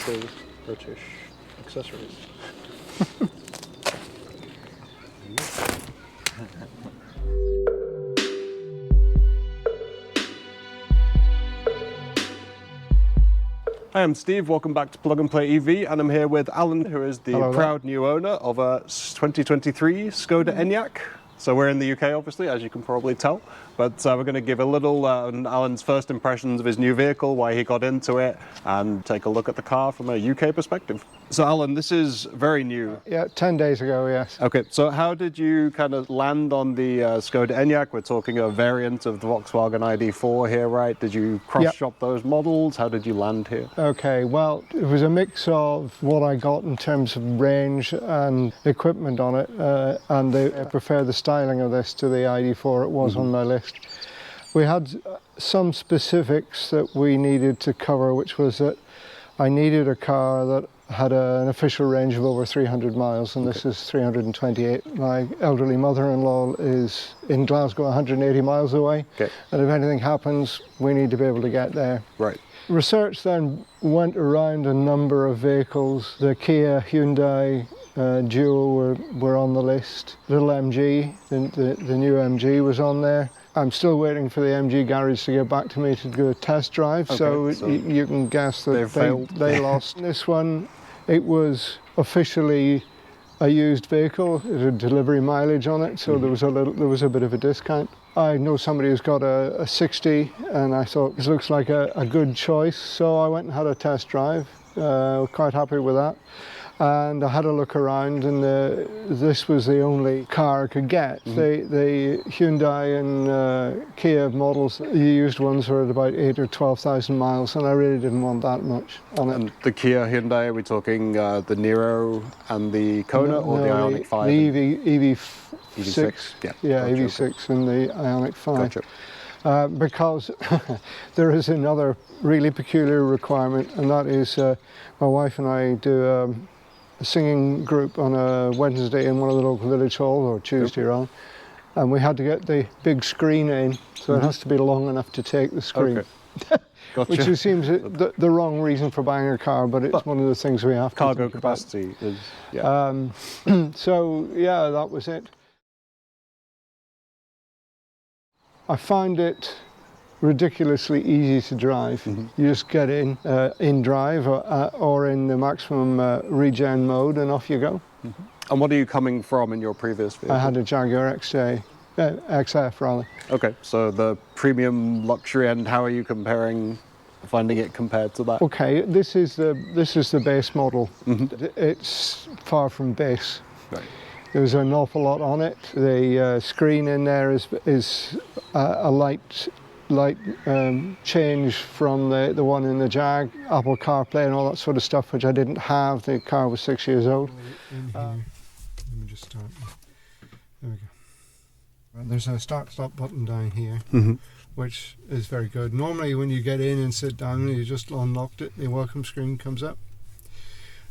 with British accessories. Hi, I'm Steve, welcome back to Plug and Play EV, and I'm here with Alan, who is the proud new owner of a 2023 Skoda Enyaq. So we're in the UK, obviously, as you can probably tell, but we're going to give a little on Alan's first impressions of his new vehicle, why he got into it, and take a look at the car from a UK perspective. So Alan, this is very new. Yeah, 10 days ago, yes. Okay, so how did you kind of land on the Skoda Enyaq? We're talking a variant of the Volkswagen ID.4 here, right? Did you cross-shop those models? How did you land here? Okay, well, it was a mix of what I got in terms of range and equipment on it, and I prefer the styling of this to the ID.4. It was on my list. We had some specifics that we needed to cover, which was that I needed a car that had an official range of over 300 miles, and this is 328. My elderly mother-in-law is in Glasgow, 180 miles away, and if anything happens, we need to be able to get there. Right. Research then went around a number of vehicles. The Kia, Hyundai, Duo were on the list. Little MG, the new MG was on there. I'm still waiting for the MG garage to get back to me to do a test drive, so you can guess that they lost. This one, it was officially a used vehicle. It had delivery mileage on it, so there was a bit of a discount. I know somebody who's got a 60, and I thought this looks like a good choice, so I went and had a test drive. Quite happy with that. And I had a look around, and this was the only car I could get. The Hyundai and Kia models, the used ones, were at about 8,000 or 12,000 miles, and I really didn't want that much on it. And the Kia Hyundai, are we talking the Niro and the Kona, or the Ioniq 5? The EV6. Yeah, gotcha. EV6 and the Ioniq 5. Gotcha. Because there is another really peculiar requirement, and that is my wife and I do a singing group on a Wednesday in one of the local village halls, or Tuesday around, and we had to get the big screen in, so it has to be long enough to take the screen. Gotcha. Which seems the wrong reason for buying a car, but it's one of the things we have to think about. Cargo capacity is, so yeah, that was it. I find it ridiculously easy to drive. You just get in drive or in the maximum regen mode, and off you go. And what are you coming from in your previous vehicle? I had a Jaguar XF rather. Okay, so the premium luxury end, how are you finding it compared to that? Okay, this is the base model. It's far from base. Right. There's an awful lot on it. The screen in there is a light change from the one in the Jag, Apple CarPlay and all that sort of stuff, which I didn't have. The car was 6 years old. Let me just start. There we go. There's a start-stop button down here, which is very good. Normally when you get in and sit down, you just unlocked it, the welcome screen comes up.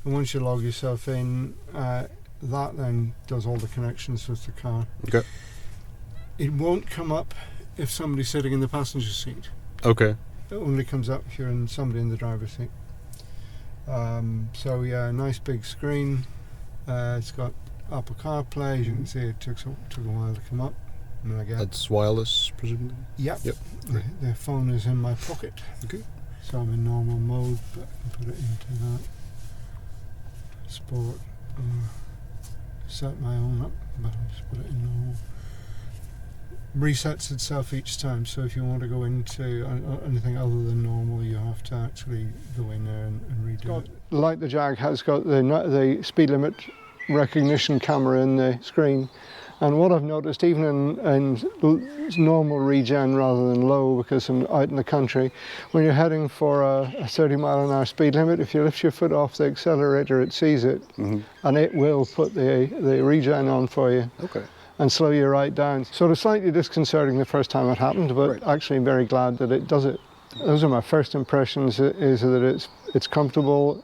And once you log yourself in, that then does all the connections with the car. Okay. It won't come up if somebody's sitting in the passenger seat. Okay. It only comes up if you're somebody in the driver's seat. So yeah, nice big screen. It's got Apple CarPlay. As you can see, it took a while to come up. And again, that's wireless, presumably? Yep. The phone is in my pocket. Okay. So I'm in normal mode, but I can put it into that. Sport. Set my own up, but I'll just put it in normal. Resets itself each time, so if you want to go into anything other than normal, you have to actually go in there and redo it. Like the Jag has got the speed limit recognition camera in the screen, and what I've noticed, even in normal regen rather than low, because I'm out in the country, when you're heading for a 30 mile an hour speed limit, if you lift your foot off the accelerator, it sees it, and it will put the regen on for you. Okay. And slow you right down. Sort of slightly disconcerting the first time it happened, but actually very glad that it does it. Those are my first impressions, is that it's comfortable,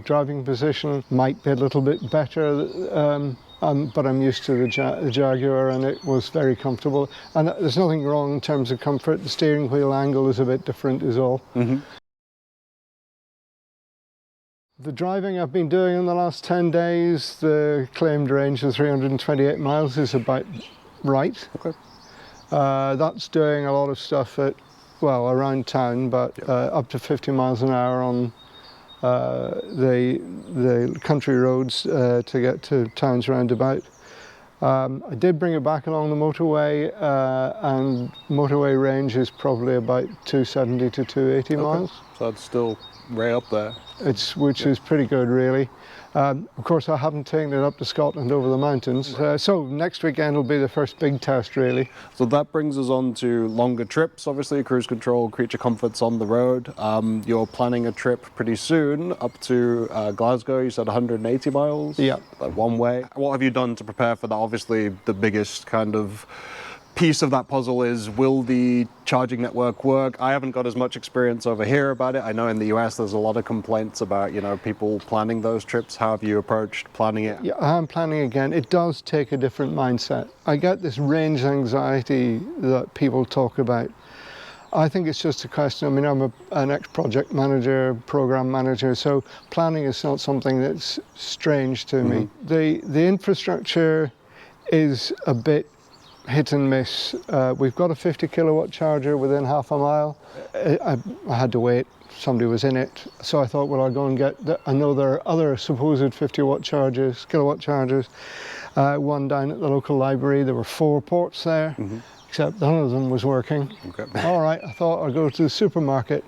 driving position might be a little bit better, but I'm used to the Jaguar, and it was very comfortable. And there's nothing wrong in terms of comfort. The steering wheel angle is a bit different is all. The driving I've been doing in the last 10 days, the claimed range of 328 miles is about right. Okay. That's doing a lot of stuff at, well, around town, but up to 50 miles an hour on the country roads to get to towns roundabout. I did bring it back along the motorway, and motorway range is probably about 270 to 280 miles. So it's still way up there. Which is pretty good, really. Of course, I haven't taken it up to Scotland over the mountains. So next weekend will be the first big test, really. So that brings us on to longer trips, obviously, cruise control, creature comforts on the road. You're planning a trip pretty soon up to Glasgow. You said 180 miles? Yeah. Like one way. What have you done to prepare for that? Obviously, the biggest kind of piece of that puzzle is, will the charging network work? I haven't got as much experience over here about it. I know in the US there's a lot of complaints about, you know, people planning those trips. How have you approached planning it? Yeah, I'm planning again. It does take a different mindset. I get this range anxiety that people talk about. I think it's just a question, I mean, I'm an ex-project manager, program manager, so planning is not something that's strange to me. The infrastructure is a bit hit and miss. We've got a 50 kilowatt charger within half a mile. I had to wait, somebody was in it, so I thought, well, I'll go and get, I know there are other supposed 50 watt chargers, kilowatt chargers, one down at the local library. There were 4 ports there, except none of them was working. Okay. All right, I thought I'd go to the supermarket.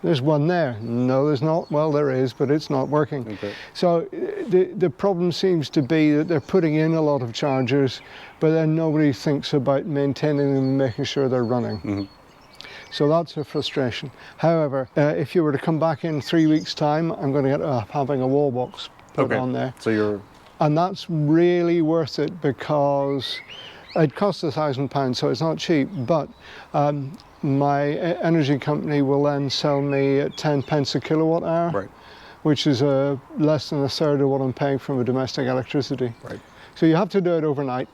There's one there. No, there's not. Well, there is, but it's not working. Okay. So the problem seems to be that they're putting in a lot of chargers, but then nobody thinks about maintaining them and making sure they're running. So that's a frustration. However, if you were to come back in 3 weeks' time, I'm going to get having a wall box put on there. So you're... And that's really worth it because it costs £1,000, so it's not cheap, but my energy company will then sell me at 10 pence a kilowatt hour, which is less than a third of what I'm paying from a domestic electricity. So you have to do it overnight.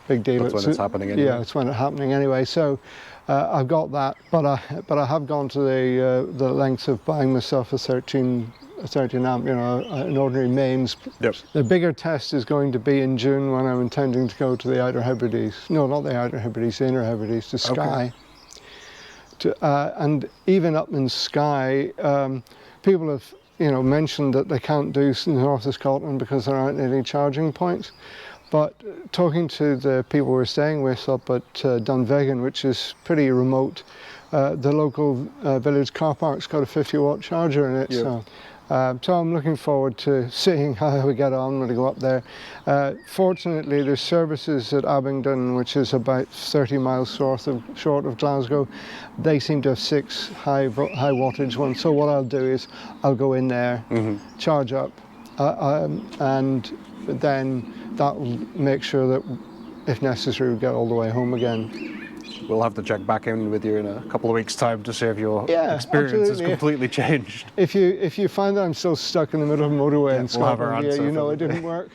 Big deal. That's when it's happening anyway. Yeah, it's when it's happening anyway. So I've got that, but I have gone to the lengths of buying myself a 13 amp, you know, an ordinary mains. The bigger test is going to be in June when I'm intending to go to the Outer Hebrides. No, not the Outer Hebrides, the Inner Hebrides, to Skye. And even up in Skye, people have, you know, mentioned that they can't do the north of Scotland because there aren't any charging points. But talking to the people we're staying with up at Dunvegan, which is pretty remote, the local village car park's got a 50 watt charger in it. So I'm looking forward to seeing how we get on when we go up there. Fortunately, there's services at Abingdon, which is about 30 miles short of Glasgow. They seem to have 6 high wattage ones. So what I'll do is I'll go in there, charge up, and then that will make sure that, if necessary, we get all the way home again. We'll have to check back in with you in a couple of weeks' time to see if your experience has completely changed. If you find that I'm still stuck in the middle of a motorway in Scotland, you know it didn't work.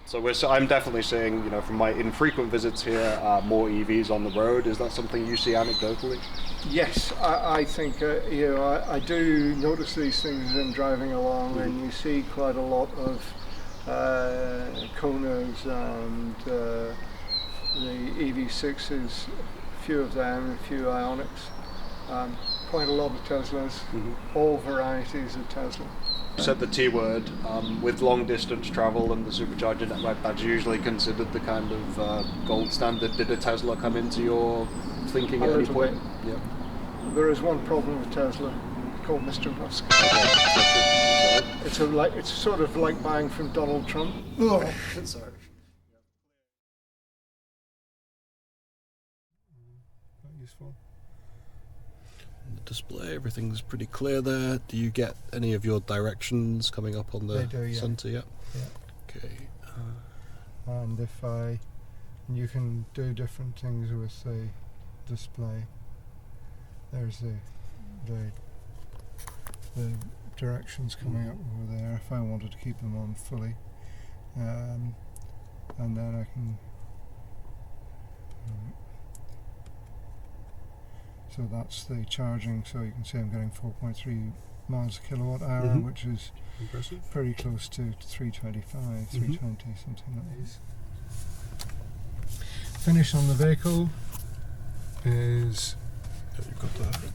So I'm definitely seeing, you know, from my infrequent visits here, more EVs on the road. Is that something you see anecdotally? Yes, I think, you know, I do notice these things as I'm driving along, and you see quite a lot of Konas and the EV6s, a few of them, a few Ioniqs, quite a lot of Teslas, all varieties of Tesla. You said the T word, with long distance travel and the supercharger network, that's usually considered the kind of gold standard. Did a Tesla come into your thinking at any point? Yeah. There is one problem with Tesla, called Mr. Musk. It's sort of like buying from Donald Trump. Oh, sorry. Not useful. The display, everything's pretty clear there. Do you get any of your directions coming up on the centre? Yeah. Okay. And you can do different things with the display. There's the directions coming up over there if I wanted to keep them on fully, and then I can So that's the charging. So you can see I'm getting 4.3 miles a kilowatt hour, which is impressive. Pretty close to 325, 320, something like this. Finish on the vehicle is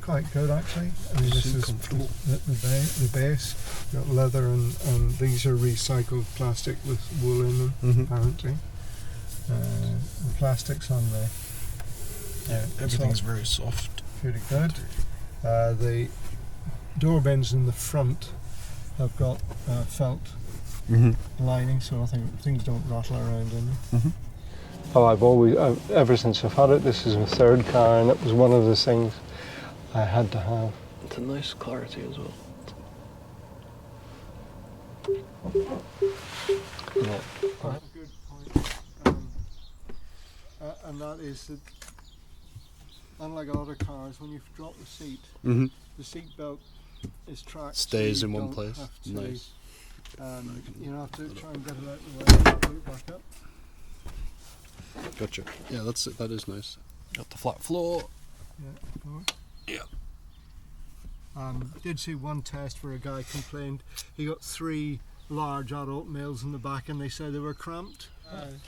quite good actually. I mean, this is comfortable. The base, got leather and these are recycled plastic with wool in them, apparently. The plastic's on there. Yeah, everything's very soft. Pretty good. The door bends in the front have got felt lining, so I think things don't rattle around in them. Oh, I've always, ever since I've had it, this is my third car, and it was one of the things I had to have. It's a nice clarity as well. Yeah. A good point, and that is that, unlike other cars, when you drop the seat, the seat belt is tracked. Stays so in one place. Nice. You don't have to try and get it out of the way and put it back up. Gotcha. Yeah, that's it. That is nice. Got the flat floor. Yeah. Did see one test where a guy complained he got 3 large adult males in the back and they said they were cramped.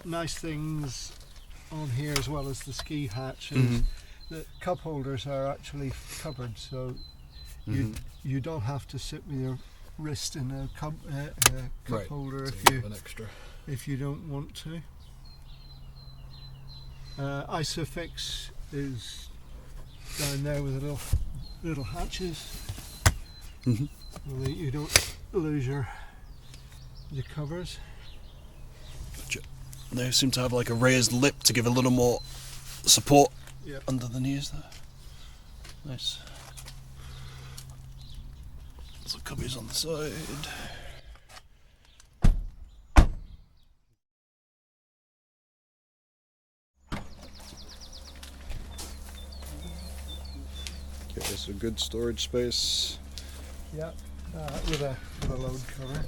Nice things on here as well as the ski hatch is the cup holders are actually covered, so you don't have to sit with your wrist in a cup holder if you don't want to. Isofix is down there with the little hatches. You don't lose your covers. Gotcha. They seem to have like a raised lip to give a little more support under the knees there. Nice. Some cubbies on the side. Okay, there's a good storage space. Yeah, with a load cover.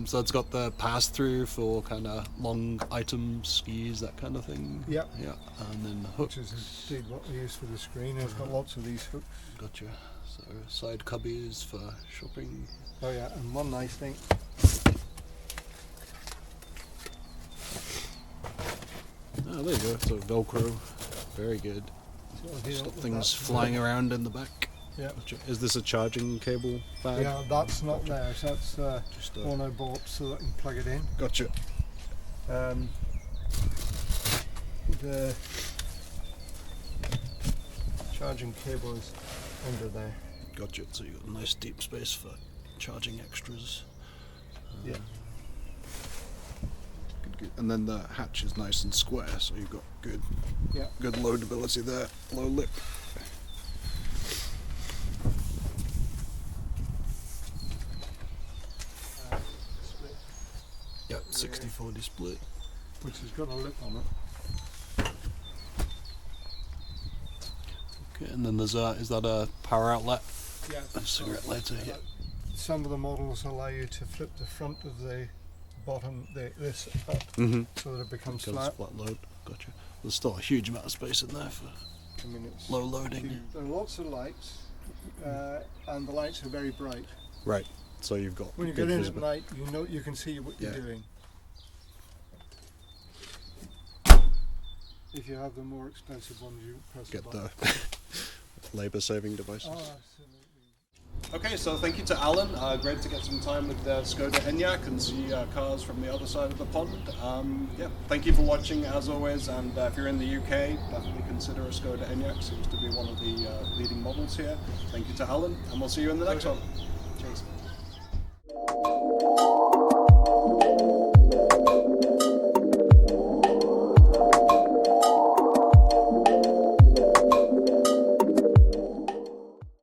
So it's got the pass-through for kind of long items, skis, that kind of thing. Yeah. Yeah, and then the hooks. Which is indeed what we use for the screen. It's got lots of these hooks. Gotcha. So side cubbies for shopping. Oh yeah, and one nice thing. Oh, there you go. So Velcro, very good. Stop things flying around in the back. Yeah. Is this a charging cable bag? Yeah, that's not there. So that's just one I bought so that I can plug it in. Gotcha. The charging cable is under there. Gotcha. So you've got a nice deep space for charging extras. Yeah. Good. And then the hatch is nice and square, so you've got good loadability there. Low lip. Yep, 60/40 split. Which has got a lip on it. Okay, and then there's is that a power outlet? Yeah. A cigarette lighter, yeah. Some of the models allow you to flip the front of the bottom, this up, so that it becomes flat. Flat load. Gotcha. There's still a huge amount of space in there for low loading. There are lots of lights, and the lights are very bright. Right. So you've got. When you get in at night, you can see what you're doing. If you have the more expensive ones, you press get the labour-saving devices. Oh, absolutely. Okay, so thank you to Alan. Great to get some time with the Skoda Enyaq and see cars from the other side of the pond. Yeah, thank you for watching as always, and if you're in the UK, definitely consider a Skoda Enyaq. Seems to be one of the leading models here. Thank you to Alan, and we'll see you in the next one.